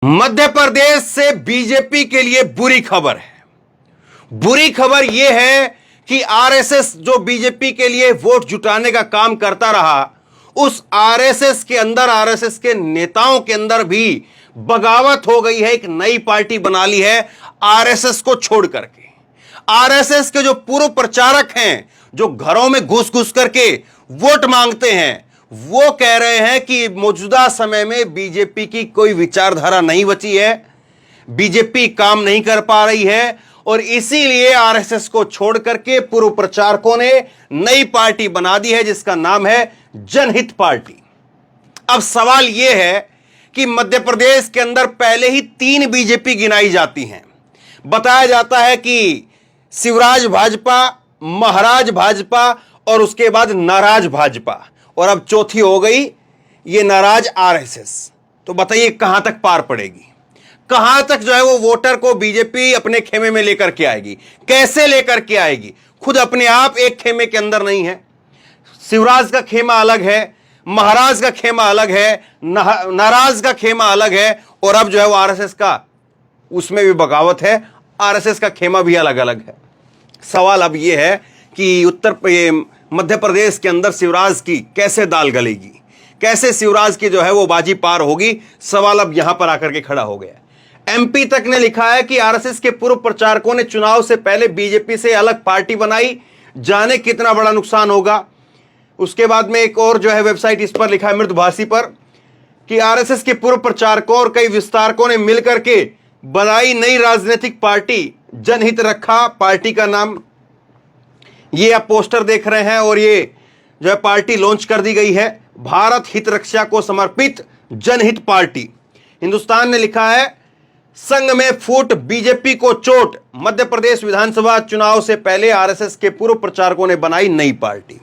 मध्य प्रदेश से बीजेपी के लिए बुरी खबर है। बुरी खबर यह है कि आरएसएस जो बीजेपी के लिए वोट जुटाने का काम करता रहा, उस आरएसएस के अंदर, आरएसएस के नेताओं के अंदर भी बगावत हो गई है। एक नई पार्टी बना ली है आरएसएस को छोड़ करके। आरएसएस के जो पूर्व प्रचारक हैं, जो घरों में घुस घुस करके वोट मांगते हैं, वो कह रहे हैं कि मौजूदा समय में बीजेपी की कोई विचारधारा नहीं बची है, बीजेपी काम नहीं कर पा रही है और इसीलिए आरएसएस को छोड़ करके पूर्व प्रचारकों ने नई पार्टी बना दी है जिसका नाम है जनहित पार्टी। अब सवाल यह है कि मध्य प्रदेश के अंदर पहले ही 3 बीजेपी गिनाई जाती हैं। बताया जाता है कि शिवराज भाजपा, महाराज भाजपा और उसके बाद नाराज भाजपा, और अब चौथी हो गई ये नाराज आरएसएस। तो बताइए कहां तक पार पड़ेगी, कहां तक जो है वो वोटर को बीजेपी अपने खेमे में लेकर के आएगी, कैसे लेकर के आएगी। खुद अपने आप एक खेमे के अंदर नहीं है। शिवराज का खेमा अलग है, महाराज का खेमा अलग है, नाराज का खेमा अलग है, और अब जो है वो आरएसएस का, उसमें भी बगावत है, आरएसएस का खेमा भी अलग अलग है। सवाल अब यह है कि मध्य प्रदेश के अंदर शिवराज की कैसे दाल गलेगी, कैसे शिवराज की जो है वो बाजी पार होगी। सवाल अब यहां पर आकर के खड़ा हो गया। एमपी तक ने लिखा है कि आरएसएस के पूर्व प्रचारकों ने चुनाव से पहले बीजेपी से अलग पार्टी बनाई, जाने कितना बड़ा नुकसान होगा। उसके बाद में एक और जो है वेबसाइट इस पर लिखा है मृदुभाषी पर कि आरएसएस के पूर्व प्रचारकों और कई विस्तारकों ने मिलकर के बनाई नई राजनीतिक पार्टी, जनहित रखा पार्टी का नाम। ये आप पोस्टर देख रहे हैं और ये जो है पार्टी लॉन्च कर दी गई है, भारत हित रक्षा को समर्पित जनहित पार्टी। हिंदुस्तान ने लिखा है संघ में फूट, बीजेपी को चोट, मध्य प्रदेश विधानसभा चुनाव से पहले आरएसएस के पूर्व प्रचारकों ने बनाई नई पार्टी।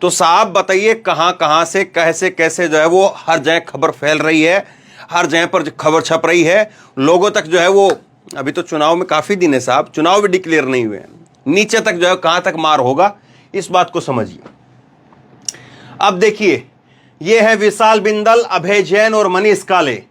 तो साहब बताइए कहां कहां से कैसे कैसे जो है वो हर जगह खबर फैल रही है, हर जगह पर खबर छप रही है, लोगों तक जो है वो, अभी तो चुनाव में काफी दिन है साहब, चुनाव भी डिक्लेयर नहीं हुए हैं, नीचे तक जो है कहां तक मार होगा, इस बात को समझिए। अब देखिए, यह है विशाल बिंदल, अभय जैन और मनीष काले,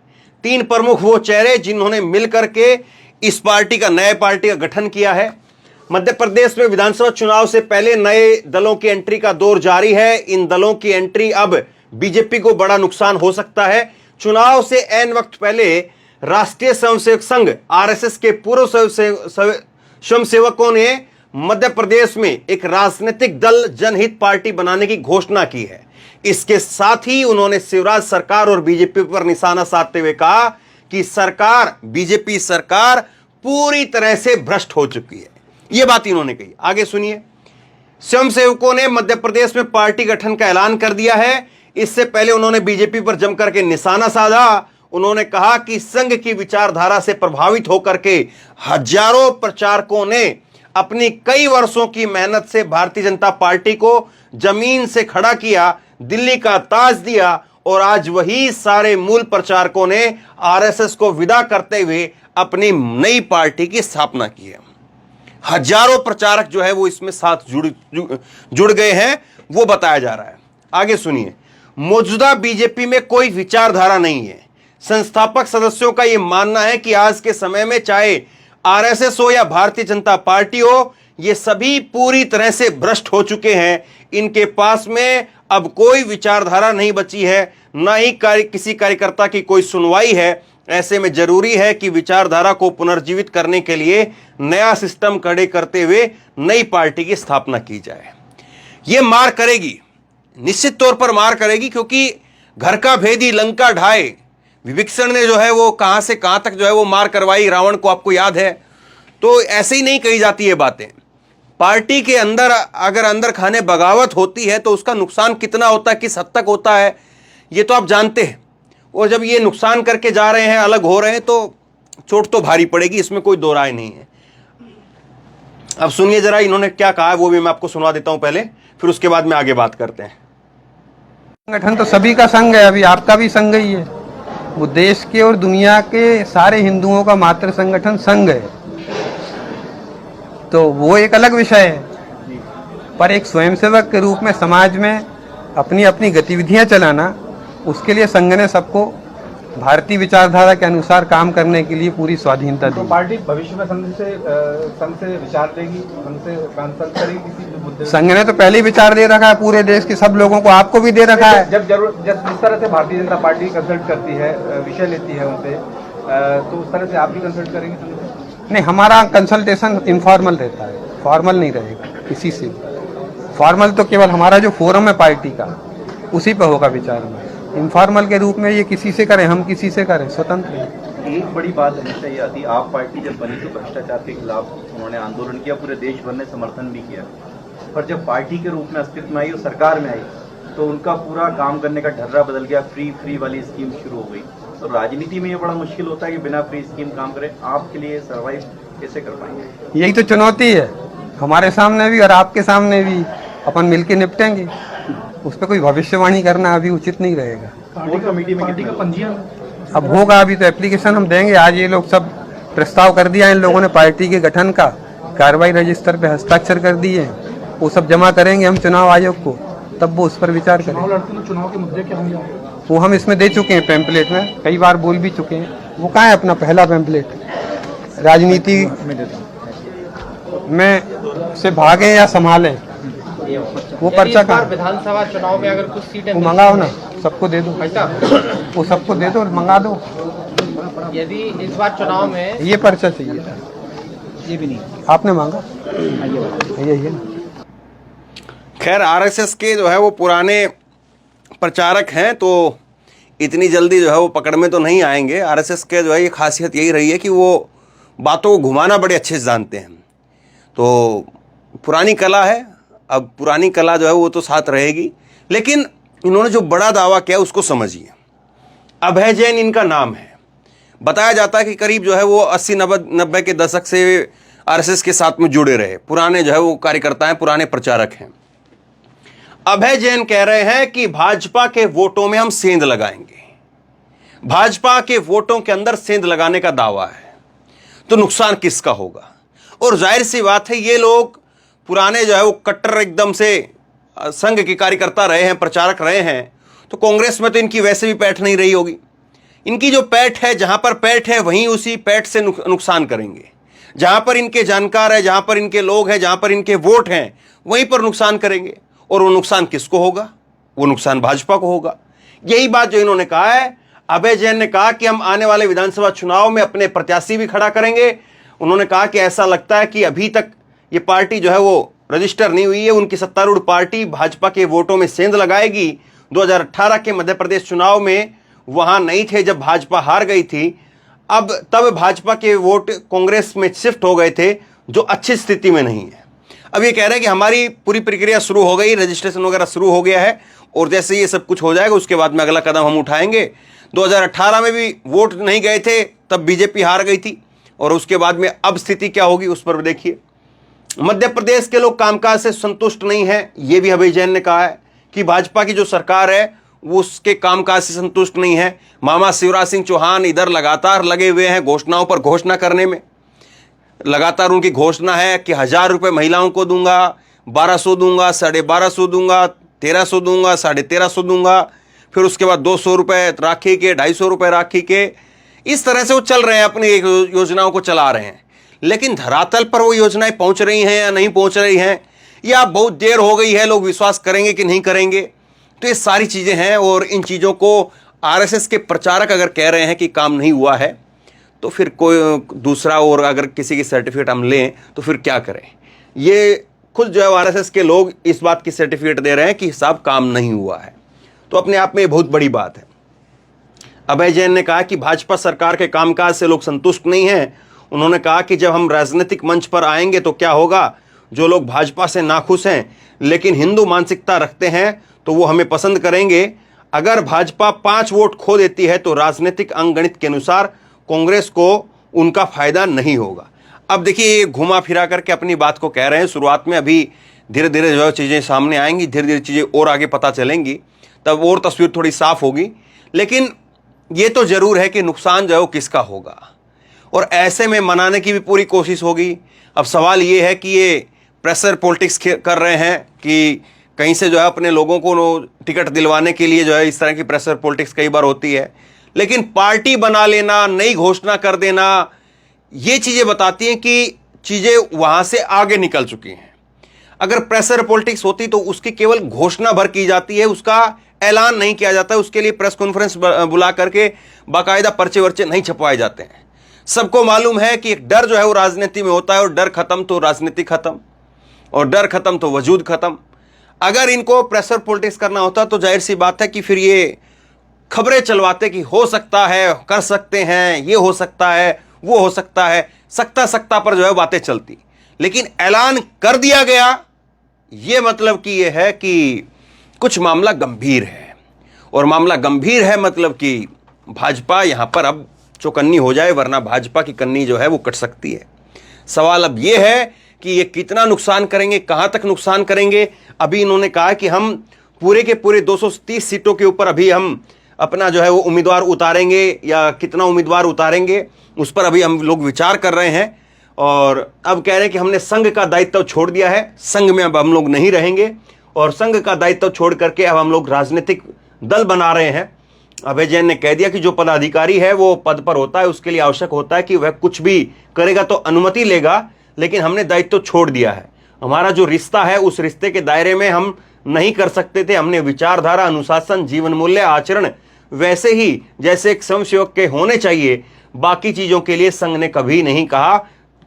3 प्रमुख वो चेहरे जिन्होंने मिलकर के इस पार्टी का, नए पार्टी का गठन किया है। मध्य प्रदेश में विधानसभा चुनाव से पहले नए दलों की एंट्री का दौर जारी है। इन दलों की एंट्री अब बीजेपी को बड़ा नुकसान हो सकता है। चुनाव से ऐन वक्त पहले राष्ट्रीय स्वयंसेवक संघ आरएसएस के पूर्व स्वयंसेवकों ने मध्य प्रदेश में एक राजनीतिक दल जनहित पार्टी बनाने की घोषणा की है। इसके साथ ही उन्होंने शिवराज सरकार और बीजेपी पर निशाना साधते हुए कहा कि सरकार, बीजेपी सरकार पूरी तरह से भ्रष्ट हो चुकी है। यह बात इन्होंने कही। आगे सुनिए। स्वयंसेवकों ने मध्य प्रदेश में पार्टी गठन का ऐलान कर दिया है। इससे पहले उन्होंने बीजेपी पर जमकर के निशाना साधा। उन्होंने कहा कि संघ की विचारधारा से प्रभावित होकर के हजारों प्रचारकों ने अपनी कई वर्षों की मेहनत से भारतीय जनता पार्टी को जमीन से खड़ा किया, दिल्ली का ताज दिया, और आज वही सारे मूल प्रचारकों ने आरएसएस को विदा करते हुए अपनी नई पार्टी की स्थापना की है। हजारों प्रचारक जो है वो इसमें साथ जुड़ गए हैं, वो बताया जा रहा है। आगे सुनिए। मौजूदा बीजेपी में कोई विचारधारा नहीं है। संस्थापक सदस्यों का यह मानना है कि आज के समय में चाहे आरएसएस हो या भारतीय जनता पार्टी हो, ये सभी पूरी तरह से भ्रष्ट हो चुके हैं। इनके पास में अब कोई विचारधारा नहीं बची है, ना ही किसी कार्यकर्ता की कोई सुनवाई है। ऐसे में जरूरी है कि विचारधारा को पुनर्जीवित करने के लिए नया सिस्टम खड़े करते हुए नई पार्टी की स्थापना की जाए। ये मार करेगी, निश्चित तौर पर मार करेगी, क्योंकि घर का भेदी लंका ढाए, विभीषण ने जो है वो कहां से कहां तक जो है वो मार करवाई रावण को, आपको याद है। तो ऐसे ही नहीं कही जाती ये बातें। पार्टी के अंदर अगर अंदर खाने बगावत होती है तो उसका नुकसान कितना होता है, किस हद तक होता है, ये तो आप जानते हैं। और जब ये नुकसान करके जा रहे हैं, अलग हो रहे हैं, तो चोट तो भारी पड़ेगी, इसमें कोई दो राय नहीं है। अब सुनिए जरा इन्होंने क्या कहा है, वो भी मैं आपको सुना देता हूं पहले, फिर उसके बाद में आगे बात करते हैं। संगठन तो सभी का संघ है, अभी आपका भी संघ ही है। वो देश के और दुनिया के सारे हिंदुओं का मातृ संगठन संघ है, तो वो एक अलग विषय है। पर एक स्वयंसेवक के रूप में समाज में अपनी अपनी गतिविधियां चलाना, उसके लिए संघ ने सबको भारतीय विचारधारा के अनुसार काम करने के लिए पूरी स्वाधीनता दी। तो पार्टी भविष्य में संघ से विचार देगी, संघ से कंसल्ट करेगी किसी भी मुद्दे? संघ ने तो पहले ही विचार दे रखा है पूरे देश के सब लोगों को, आपको भी दे रखा है। जब जरूर जिस तरह से भारतीय जनता पार्टी कंसल्ट करती है, विषय लेती है उनसे, तो उस तरह से आप भी कंसल्ट करेंगे संघ से? नहीं, हमारा कंसल्टेशन इनफॉर्मल रहता है, फॉर्मल नहीं रहेगा किसी से। फॉर्मल तो केवल हमारा जो फोरम है पार्टी का, उसी पर होगा विचार में। इनफॉर्मल के रूप में ये किसी से करें, हम किसी से करें, स्वतंत्र है। एक बड़ी बात हमेशा ये आती, आप पार्टी जब बनी तो भ्रष्टाचार के खिलाफ उन्होंने आंदोलन किया, पूरे देश भर ने समर्थन भी किया, पर जब पार्टी के रूप में अस्तित्व में आई और सरकार में आई तो उनका पूरा काम करने का ढर्रा बदल गया, फ्री वाली स्कीम शुरू हो गई। तो राजनीति में ये बड़ा मुश्किल होता है कि बिना फ्री स्कीम काम करें, आपके लिए सर्वाइव कैसे कर पाएंगे? यही तो चुनौती है हमारे सामने भी और आपके सामने भी। अपन मिलके निपटेंगे, उस पर कोई भविष्यवाणी करना अभी उचित नहीं रहेगा। कोर कमेटी में कितनी का पंजीयन अब होगा, अभी तो एप्लीकेशन हम देंगे। आज ये लोग सब प्रस्ताव कर दिया इन लोगों ने पार्टी के गठन का, कार्रवाई रजिस्टर पे हस्ताक्षर कर दिए, वो सब जमा करेंगे हम चुनाव आयोग को, तब वो उस पर विचार करेंगे। चुनाव के मुद्दे क्या होंगे? वो हम इसमें दे चुके हैं, पैम्पलेट में कई बार बोल भी चुके हैं। वो कहाँ है अपना पहला पैम्पलेट? राजनीति में से भागें या संभालें, वो पर्चा का विधानसभा चुनाव में अगर कुछ सीटें वो मंगाओ ना, सबको दे दो, वो सबको दे दो और मंगा दो। यदि इस बार चुनाव में ये पर्चा चाहिए था, ये भी नहीं, आपने मांगा, ये खैर आरएसएस के जो है वो पुराने प्रचारक हैं, तो इतनी जल्दी जो है वो पकड़ में तो नहीं आएंगे। आरएसएस के जो है ये खासियत यही रही है कि वो बातों को घुमाना बड़े अच्छे से जानते हैं। तो पुरानी कला है, अब पुरानी कला जो है वो तो साथ रहेगी, लेकिन इन्होंने जो बड़ा दावा किया उसको समझिए। अभय जैन इनका नाम है। बताया जाता है कि करीब जो है वो 80-90 के दशक से आरएसएस के साथ में जुड़े रहे, पुराने जो है वो कार्यकर्ता हैं, पुराने प्रचारक हैं। अभय जैन कह रहे हैं कि भाजपा के वोटों में हम सेंध लगाएंगे। भाजपा के वोटों के अंदर सेंध लगाने का दावा है, तो नुकसान किसका होगा? और जाहिर सी बात है ये लोग पुराने जो है वो कट्टर एकदम से संघ के कार्यकर्ता रहे हैं, प्रचारक रहे हैं, तो कांग्रेस में तो इनकी वैसे भी पैठ नहीं रही होगी। इनकी जो पैठ है, जहां पर पैठ है वहीं उसी पैठ से नुकसान करेंगे। जहां पर इनके जानकार है, जहां पर इनके लोग हैं, जहां पर इनके वोट हैं, वहीं पर नुकसान करेंगे। और वो नुकसान किसको होगा? वो नुकसान भाजपा को होगा। यही बात जो इन्होंने कहा है, अभय जैन ने कहा कि हम आने वाले विधानसभा चुनाव में अपने प्रत्याशी भी खड़ा करेंगे। उन्होंने कहा कि ऐसा लगता है कि अभी तक ये पार्टी जो है वो रजिस्टर नहीं हुई है, उनकी सत्तारूढ़ पार्टी भाजपा के वोटों में सेंध लगाएगी। 2018 के मध्य प्रदेश चुनाव में वहां नहीं थे जब भाजपा हार गई थी, अब तब भाजपा के वोट कांग्रेस में शिफ्ट हो गए थे, जो अच्छी स्थिति में नहीं है। अब ये कह रहे हैं कि हमारी पूरी प्रक्रिया शुरू हो गई, रजिस्ट्रेशन वगैरह शुरू हो गया है, और जैसे ये सब कुछ हो जाएगा उसके बाद में अगला कदम हम उठाएंगे। 2018 में भी वोट नहीं गए थे, तब बीजेपी हार गई थी, और उसके बाद में अब स्थिति क्या होगी उस पर देखिए। मध्य प्रदेश के लोग कामकाज से संतुष्ट नहीं हैं, ये भी अभय जैन ने कहा है कि भाजपा की जो सरकार है वो उसके कामकाज से संतुष्ट नहीं है। मामा शिवराज सिंह चौहान इधर लगातार लगे हुए हैं घोषणाओं पर घोषणा करने में। लगातार उनकी घोषणा है कि 1000 रुपये महिलाओं को दूंगा, 1200 दूंगा, 1250 दूंगा, 1300 दूंगा, 1350 दूंगा, फिर उसके बाद 200 रुपये राखी के, 250 रुपये राखी के। इस तरह से वो चल रहे हैं, अपनी योजनाओं को चला रहे हैं। लेकिन धरातल पर वो योजनाएं पहुंच रही हैं या नहीं पहुंच रही हैं, या बहुत देर हो गई है, लोग विश्वास करेंगे कि नहीं करेंगे, तो ये सारी चीज़ें हैं। और इन चीज़ों को आरएसएस के प्रचारक अगर कह रहे हैं कि काम नहीं हुआ है, तो फिर कोई दूसरा और अगर किसी की सर्टिफिकेट हम लें तो फिर क्या करें? ये खुद जो है आरएसएस के लोग इस बात की सर्टिफिकेट दे रहे हैं कि साहब काम नहीं हुआ है, तो अपने आप में ये बहुत बड़ी बात है। अभय जैन ने कहा कि भाजपा सरकार के कामकाज से लोग संतुष्ट नहीं हैं। उन्होंने कहा कि जब हम राजनीतिक मंच पर आएंगे तो क्या होगा, जो लोग भाजपा से नाखुश हैं लेकिन हिंदू मानसिकता रखते हैं तो वो हमें पसंद करेंगे। अगर भाजपा 5 वोट खो देती है तो राजनीतिक अंकगणित के अनुसार कांग्रेस को उनका फायदा नहीं होगा। अब देखिए ये घुमा फिरा करके अपनी बात को कह रहे हैं। शुरुआत में अभी धीरे धीरे जो चीज़ें सामने आएंगी, धीरे धीरे चीज़ें और आगे पता चलेंगी, तब और तस्वीर थोड़ी साफ होगी। लेकिन ये तो ज़रूर है कि नुकसान जो है वो किसका होगा, और ऐसे में मनाने की भी पूरी कोशिश होगी। अब सवाल ये है कि ये प्रेशर पॉलिटिक्स कर रहे हैं कि कहीं से जो है अपने लोगों को टिकट दिलवाने के लिए जो है इस तरह की प्रेशर पॉलिटिक्स कई बार होती है। लेकिन पार्टी बना लेना, नई घोषणा कर देना, ये चीजें बताती हैं कि चीजें वहां से आगे निकल चुकी हैं। अगर प्रेशर पॉलिटिक्स होती तो उसकी केवल घोषणा भर की जाती है, उसका ऐलान नहीं किया जाता, उसके लिए प्रेस कॉन्फ्रेंस बुला करके बाकायदा पर्चे वर्चे नहीं छपवाए जाते हैं। सबको मालूम है कि एक डर जो है वो राजनीति में होता है, और डर खत्म तो राजनीति खत्म, और डर खत्म तो वजूद खत्म। अगर इनको प्रेशर पॉलिटिक्स करना होता तो जाहिर सी बात है कि फिर ये खबरें चलवाते कि हो सकता है, कर सकते हैं, ये हो सकता है, वो हो सकता है, सकता पर जो है बातें चलती। लेकिन ऐलान कर दिया गया, ये मतलब कि ये है कि कुछ मामला गंभीर है, और मामला गंभीर है मतलब कि भाजपा यहां पर अब चौकन्नी हो जाए, वरना भाजपा की कन्नी जो है वो कट सकती है। सवाल अब ये है कि ये कितना नुकसान करेंगे, कहां तक नुकसान करेंगे। अभी इन्होंने कहा कि हम पूरे के पूरे 230 सीटों के ऊपर अभी हम अपना जो है वो उम्मीदवार उतारेंगे, या कितना उम्मीदवार उतारेंगे उस पर अभी हम लोग विचार कर रहे हैं। और अब कह रहे हैं कि हमने संघ का दायित्व छोड़ दिया है, संघ में अब हम लोग नहीं रहेंगे, और संघ का दायित्व छोड़ करके अब हम लोग राजनीतिक दल बना रहे हैं। अभय जैन ने कह दिया कि जो पदाधिकारी है वो पद पर होता है, उसके लिए आवश्यक होता है कि वह कुछ भी करेगा तो अनुमति लेगा, लेकिन हमने दायित्व छोड़ दिया है। हमारा जो रिश्ता है उस रिश्ते के दायरे में हम नहीं कर सकते थे। हमने विचारधारा, अनुशासन, जीवन मूल्य, आचरण वैसे ही जैसे एक स्वयंसेवक के होने चाहिए, बाकी चीजों के लिए संघ ने कभी नहीं कहा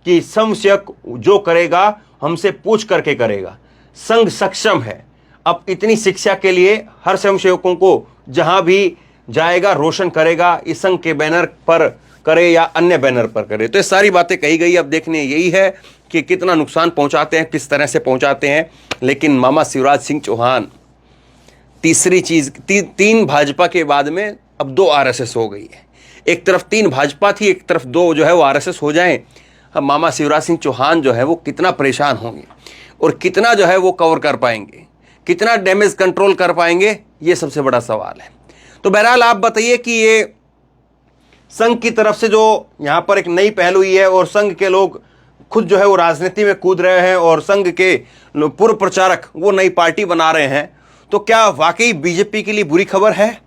कि स्वयंसेवक जो करेगा हमसे पूछ करके करेगा। संघ सक्षम है, अब इतनी शिक्षा के लिए हर स्वयंसेवकों को जहां भी जाएगा रोशन करेगा, इस संघ के बैनर पर करे या अन्य बैनर पर करे। तो ये सारी बातें कही गई। अब देखने यही है कि कितना नुकसान पहुंचाते हैं, किस तरह से पहुंचाते हैं। लेकिन मामा शिवराज सिंह चौहान, तीसरी चीज, तीन भाजपा के बाद में अब 2 आरएसएस हो गई है। एक तरफ 3 भाजपा थी, एक तरफ 2 जो है वो आरएसएस हो जाएं। अब मामा शिवराज सिंह चौहान जो है वो कितना परेशान होंगे, और कितना जो है वो कवर कर पाएंगे, कितना डैमेज कंट्रोल कर पाएंगे, ये सबसे बड़ा सवाल है। तो बहरहाल आप बताइए कि ये संघ की तरफ से जो यहां पर एक नई पहल हुई है, और संघ के लोग खुद जो है वो राजनीति में कूद रहे हैं, और संघ के पूर्व प्रचारक वो नई पार्टी बना रहे हैं, तो क्या वाकई बीजेपी के लिए बुरी खबर है,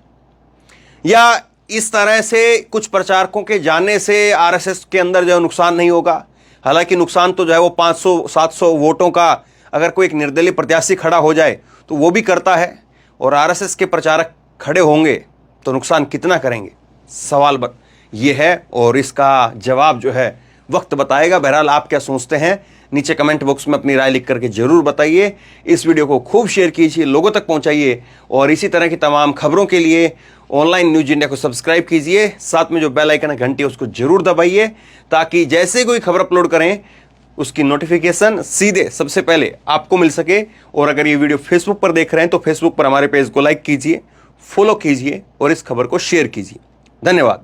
या इस तरह से कुछ प्रचारकों के जाने से आरएसएस के अंदर जो है नुकसान नहीं होगा? हालांकि नुकसान तो जो है वो 500-700 वोटों का अगर कोई एक निर्दलीय प्रत्याशी खड़ा हो जाए तो वो भी करता है, और आरएसएस के प्रचारक खड़े होंगे तो नुकसान कितना करेंगे, सवाल ये है, और इसका जवाब जो है वक्त बताएगा। बहरहाल आप क्या सोचते हैं, नीचे कमेंट बॉक्स में अपनी राय लिख करके जरूर बताइए। इस वीडियो को खूब शेयर कीजिए, लोगों तक पहुंचाइए, और इसी तरह की तमाम खबरों के लिए ऑनलाइन न्यूज इंडिया को सब्सक्राइब कीजिए। साथ में जो बेल आइकन है घंटी उसको जरूर दबाइए, ताकि जैसे कोई खबर अपलोड करें उसकी नोटिफिकेशन सीधे सबसे पहले आपको मिल सके। और अगर ये वीडियो फेसबुक पर देख रहे हैं तो फेसबुक पर हमारे पेज को लाइक कीजिए, फॉलो कीजिए, और इस खबर को शेयर कीजिए। धन्यवाद।